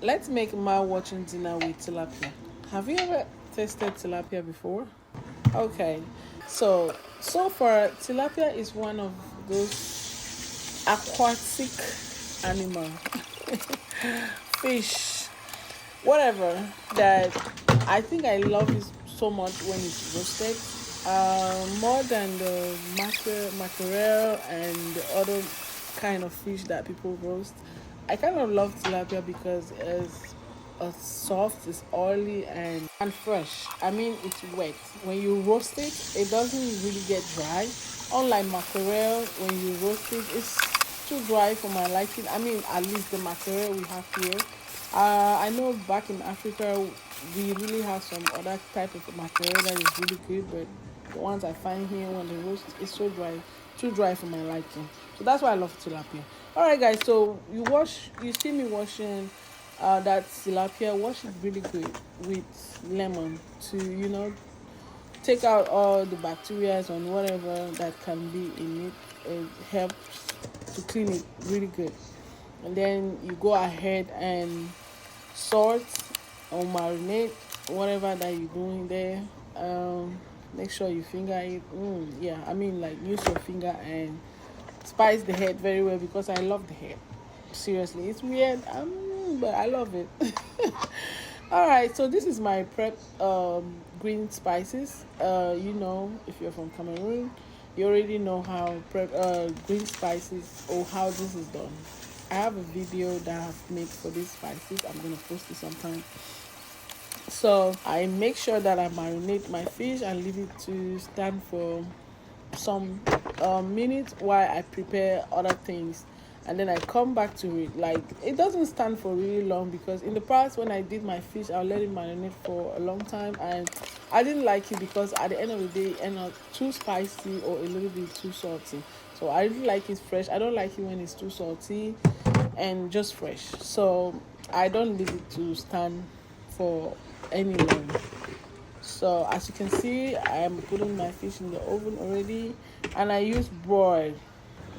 Let's make watching dinner with tilapia. Have you ever tasted tilapia before? Okay, so far tilapia is one of those aquatic animal, fish, whatever, that I think I love it so much when it's roasted. More than the mackerel and the other kind of fish that people roast. I kind of love tilapia because it's soft, it's oily and fresh. I mean, it's wet. When you roast it, it doesn't really get dry. Unlike mackerel, when you roast it, it's too dry for my liking. I mean, at least the mackerel we have here. I know back in Africa, we really have some other type of mackerel that is really good, but the ones I find here when they roast, it's so dry, too dry for my liking. So that's why I love tilapia. All right, guys. So you see me washing that tilapia. Wash it really good with lemon to take out all the bacteria and whatever that can be in it. It helps to clean it really good. And then you go ahead and salt or marinate whatever that you're doing there. Make sure you finger it. Yeah, I mean, like, use your finger and spice the head very well because I love the head. Seriously, it's weird, but I love it. All right, so this is my prep green spices. If you're from Cameroon, you already know how prep green spices or how this is done. I have a video that I've made for these spices. I'm gonna post it sometime. So I make sure that I marinate my fish and leave it to stand for some minutes while I prepare other things, and then I come back to it. Like, it doesn't stand for really long because in the past when I did my fish, I'll let it marinate for a long time, and I didn't like it because at the end of the day it ended up too spicy or a little bit too salty. So I really like it fresh. I don't like it when it's too salty and just fresh. So I don't leave it to stand for any long. So as you can see, I am putting my fish in the oven already, and I use broil.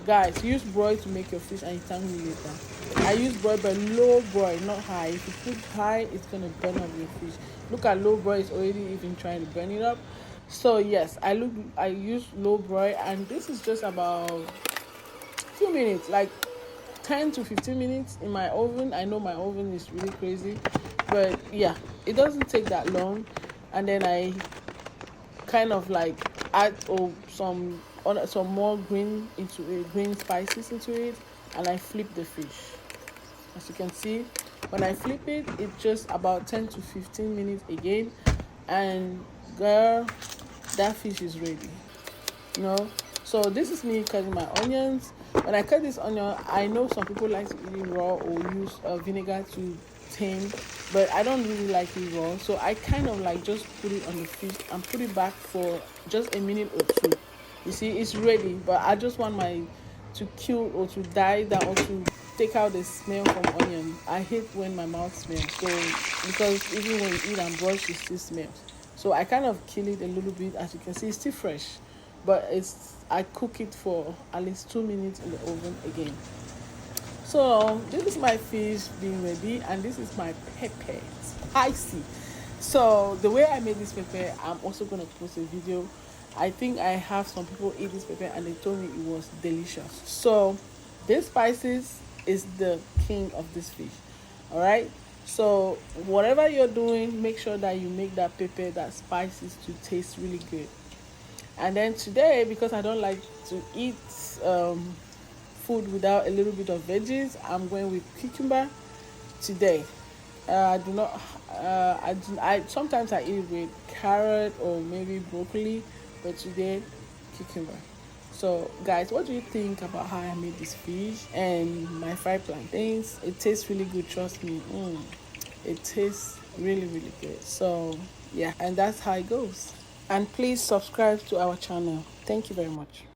Guys, use broil to make your fish, and you thank me later. I use broil, but low broil, not high. If you put high, it's gonna burn up your fish. Look at low broil; it's already even trying to burn it up. So yes, I use low broil, and this is just about few minutes, like 10 to 15 minutes in my oven. I know my oven is really crazy, but yeah, it doesn't take that long. And then I kind of like add some more green spices into it, and I flip the fish. As you can see, when I flip it, it's just about 10 to 15 minutes again, and girl, that fish is ready. So this is me cutting my onions. When I cut this onion, I know some people like to eat it raw or use vinegar to tame, but I don't really like it raw. So I kind of like just put it on the fish and put it back for just a minute or two. You see, it's ready, but I just want to kill or to die down or to take out the smell from onion. I hate when my mouth smells, so because even when you eat and brush, it still smells. So I kind of kill it a little bit. As you can see, it's still fresh, but I cook it for at least 2 minutes in the oven again. So this is my fish being ready, and this is my pepper, spicy. So the way I made this pepper, I'm also gonna post a video. I think I have some people eat this pepper and they told me it was delicious. So this spices is the king of this fish. All right. So whatever you're doing, make sure that you make that pepper, that spices to taste really good. And then today, because I don't like to eat food without a little bit of veggies, I'm going with cucumber today. I do not. I sometimes I eat it with carrot or maybe broccoli, but today cucumber. So guys, what do you think about how I made this fish and my fried plantains? It tastes really good, trust me. It tastes really, really good. So yeah, and that's how it goes. And please subscribe to our channel. Thank you very much.